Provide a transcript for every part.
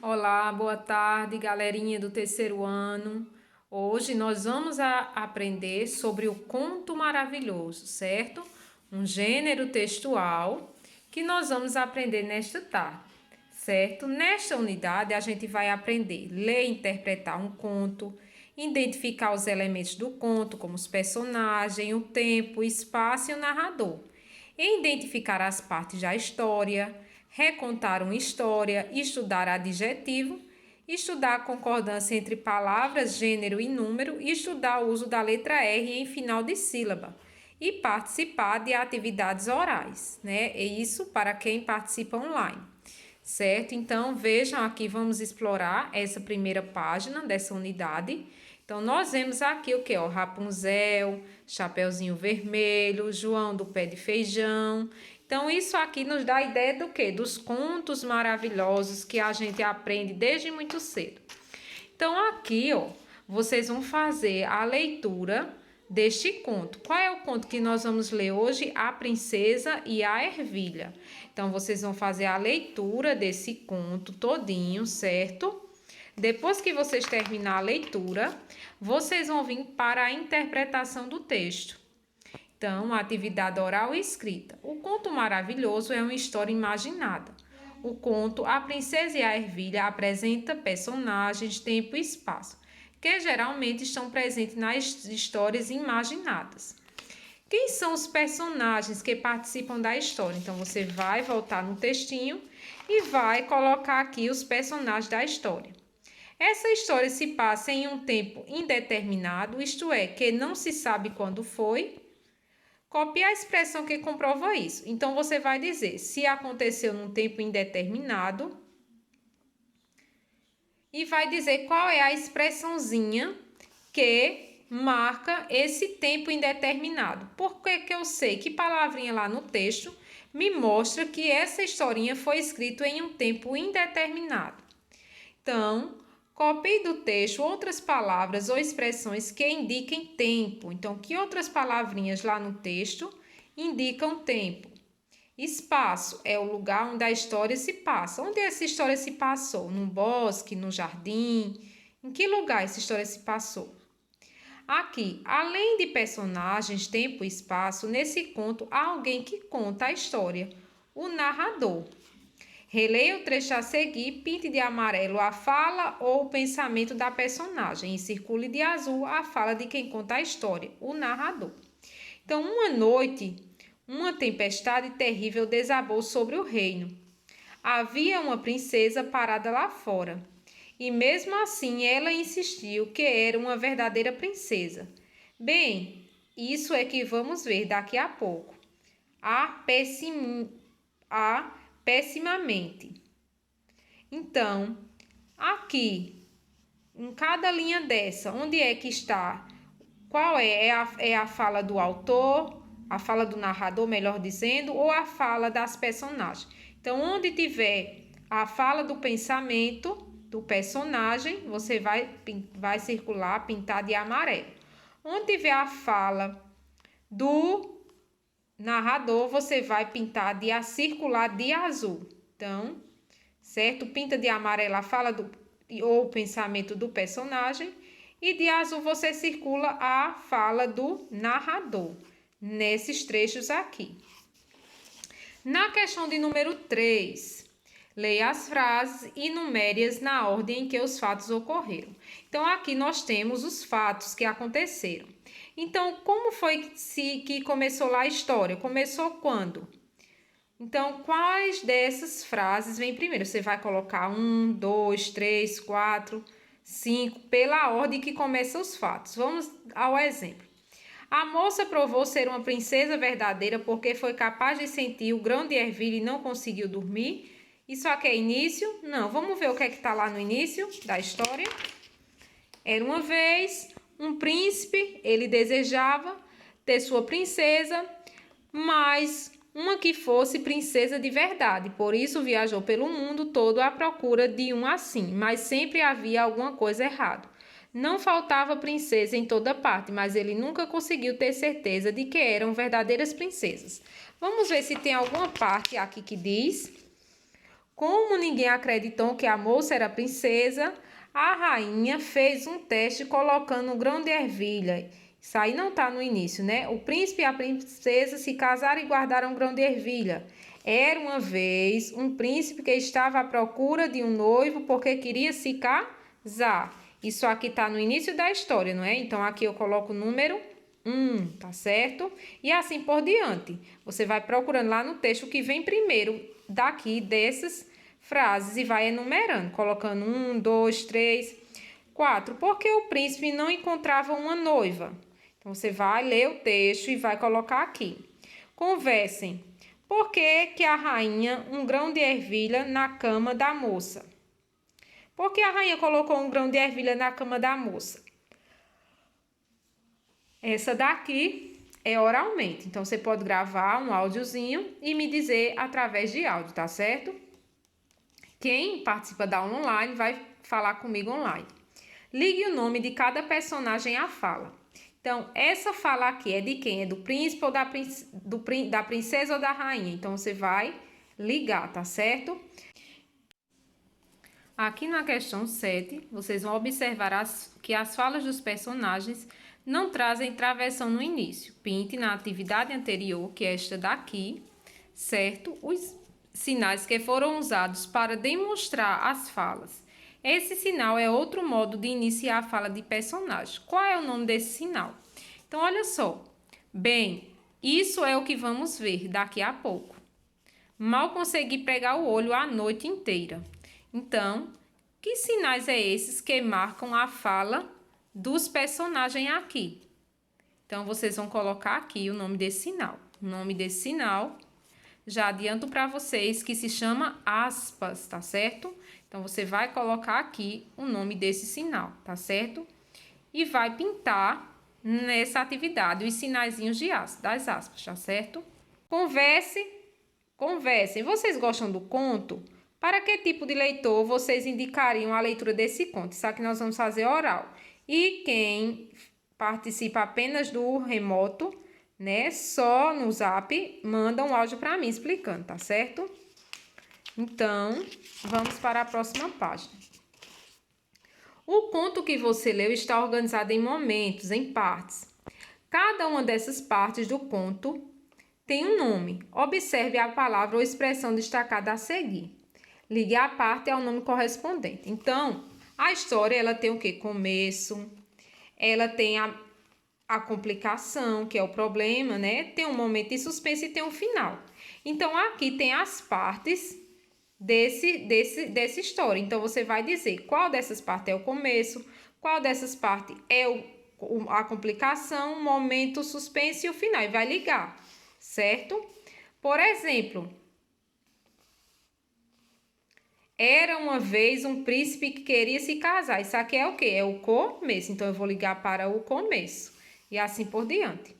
Olá, boa tarde, galerinha do terceiro ano. Hoje nós vamos aprender sobre o conto maravilhoso, certo? Um gênero textual que nós vamos aprender nesta tarde, certo? Nesta unidade a gente vai aprender ler e interpretar um conto, identificar os elementos do conto, como os personagens, o tempo, o espaço e o narrador, identificar as partes da história, recontar uma história, estudar adjetivo, estudar a concordância entre palavras, gênero e número, estudar o uso da letra R em final de sílaba e participar de atividades orais, né? E isso para quem participa online, certo? Então, vejam aqui, vamos explorar essa primeira página dessa unidade. Então, nós vemos aqui o que? Rapunzel, Chapeuzinho Vermelho, João do Pé de Feijão. Então, isso aqui nos dá a ideia do quê? Dos contos maravilhosos que a gente aprende desde muito cedo. Então, aqui, ó, vocês vão fazer a leitura deste conto. Qual é o conto que nós vamos ler hoje? A Princesa e a Ervilha. Então, vocês vão fazer a leitura desse conto todinho, certo? Depois que vocês terminar a leitura, vocês vão vir para a interpretação do texto. Então, a atividade oral e escrita. O conto maravilhoso é uma história imaginada. O conto A Princesa e a Ervilha apresenta personagens, tempo e espaço, que geralmente estão presentes nas histórias imaginadas. Quem são os personagens que participam da história? Então, você vai voltar no textinho e vai colocar aqui os personagens da história. Essa história se passa em um tempo indeterminado, isto é, que não se sabe quando foi. Copie a expressão que comprova isso. Então, você vai dizer se aconteceu num tempo indeterminado e vai dizer qual é a expressãozinha que marca esse tempo indeterminado. Por que eu sei? Que palavrinha lá no texto me mostra que essa historinha foi escrita em um tempo indeterminado. Então, copie do texto outras palavras ou expressões que indiquem tempo. Então, que outras palavrinhas lá no texto indicam tempo? Espaço é o lugar onde a história se passa. Onde essa história se passou? Num bosque, no jardim? Em que lugar essa história se passou? Aqui, além de personagens, tempo e espaço, nesse conto há alguém que conta a história, o narrador. Releia o trecho a seguir, pinte de amarelo a fala ou o pensamento da personagem e circule de azul a fala de quem conta a história, o narrador. Então, uma noite, uma tempestade terrível desabou sobre o reino. Havia uma princesa parada lá fora, e mesmo assim ela insistiu que era uma verdadeira princesa. Bem, isso é que vamos ver daqui a pouco. Pessimamente. Então, aqui, em cada linha dessa, onde é que está? Qual é? É a fala do autor, a fala do narrador, melhor dizendo, ou a fala das personagens? Então, onde tiver a fala do pensamento do personagem, você vai circular, pintar de amarelo. Onde tiver a fala do narrador, você vai pintar de circular de azul. Então, certo? Pinta de amarelo a fala ou o pensamento do personagem e de azul você circula a fala do narrador, nesses trechos aqui. Na questão de número 3, leia as frases e numere-as na ordem em que os fatos ocorreram. Então, aqui nós temos os fatos que aconteceram. Então, como foi que começou lá a história? Começou quando? Então, quais dessas frases vem primeiro? Você vai colocar 1, 2, 3, 4, 5, pela ordem que começam os fatos. Vamos ao exemplo. A moça provou ser uma princesa verdadeira porque foi capaz de sentir o grão de ervilha e não conseguiu dormir. Isso aqui é início? Não. Vamos ver o que é que está lá no início da história. Era uma vez um príncipe, ele desejava ter sua princesa, mas uma que fosse princesa de verdade. Por isso viajou pelo mundo todo à procura de um assim, mas sempre havia alguma coisa errada. Não faltava princesa em toda parte, mas ele nunca conseguiu ter certeza de que eram verdadeiras princesas. Vamos ver se tem alguma parte aqui que diz Como ninguém acreditou que a moça era princesa, a rainha fez um teste colocando um grão de ervilha. Isso aí não está no início, né? O príncipe e a princesa se casaram e guardaram um grão de ervilha. Era uma vez um príncipe que estava à procura de um noivo porque queria se casar. Isso aqui está no início da história, não é? Então, aqui eu coloco o número 1, tá certo? E assim por diante. Você vai procurando lá no texto o que vem primeiro daqui dessas frases e vai enumerando, colocando 1, 2, 3, 4. Porque o príncipe não encontrava uma noiva. Então, você vai ler o texto e vai colocar aqui. Conversem. Por que a rainha um grão de ervilha na cama da moça? Por que a rainha colocou um grão de ervilha na cama da moça? Essa daqui é oralmente. Então, você pode gravar um áudiozinho e me dizer através de áudio, tá certo? Quem participa da aula online vai falar comigo online. Ligue o nome de cada personagem à fala. Então, essa fala aqui é de quem? É do príncipe ou da princesa ou da rainha? Então, você vai ligar, tá certo? Aqui na questão 7, vocês vão observar que as falas dos personagens não trazem travessão no início. Pinte na atividade anterior, que é esta daqui, certo? Os sinais que foram usados para demonstrar as falas. Esse sinal é outro modo de iniciar a fala de personagem. Qual é o nome desse sinal? Então, olha só. Bem, isso é o que vamos ver daqui a pouco. Mal consegui pregar o olho a noite inteira. Então, que sinais é esses que marcam a fala dos personagens aqui? Então, vocês vão colocar aqui o nome desse sinal. O nome desse sinal, já adianto para vocês que se chama aspas, tá certo? Então, você vai colocar aqui o nome desse sinal, tá certo? E vai pintar nessa atividade os sinaizinhos das aspas, tá certo? Conversem. Vocês gostam do conto? Para que tipo de leitor vocês indicariam a leitura desse conto? Isso aqui nós vamos fazer oral. E quem participa apenas do remoto, né, só no Zap, manda um áudio para mim explicando, tá certo? Então, vamos para a próxima página. O conto que você leu está organizado em momentos, em partes. Cada uma dessas partes do conto tem um nome. Observe a palavra ou expressão destacada a seguir. Ligue a parte ao nome correspondente. Então, a história ela tem o quê? Começo, ela tem a complicação, que é o problema, né? Tem um momento de suspense e tem um final. Então, aqui tem as partes dessa história. Então, você vai dizer qual dessas partes é o começo, qual dessas partes é a complicação, o momento, o suspense e o final. E vai ligar, certo? Por exemplo, era uma vez um príncipe que queria se casar. Isso aqui é o quê? É o começo. Então, eu vou ligar para o começo. E assim por diante.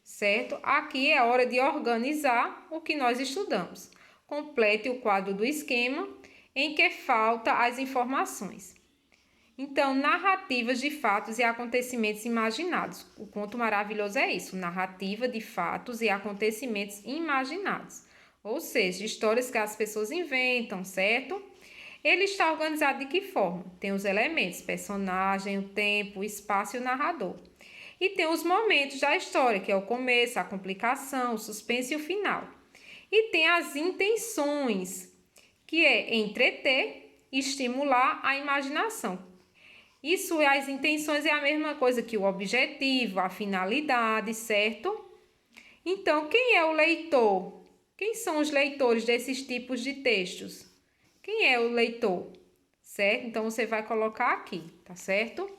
Certo? Aqui é hora de organizar o que nós estudamos. Complete o quadro do esquema em que falta as informações. Então, narrativas de fatos e acontecimentos imaginados. O conto maravilhoso é isso, narrativa de fatos e acontecimentos imaginados. Ou seja, histórias que as pessoas inventam, certo? Ele está organizado de que forma? Tem os elementos, personagem, o tempo, o espaço e o narrador. E tem os momentos da história, que é o começo, a complicação, o suspense e o final. E tem as intenções, que é entreter e estimular a imaginação. Isso, as intenções é a mesma coisa que o objetivo, a finalidade, certo? Então, quem é o leitor? Quem são os leitores desses tipos de textos? Quem é o leitor? Certo? Então, você vai colocar aqui, tá certo?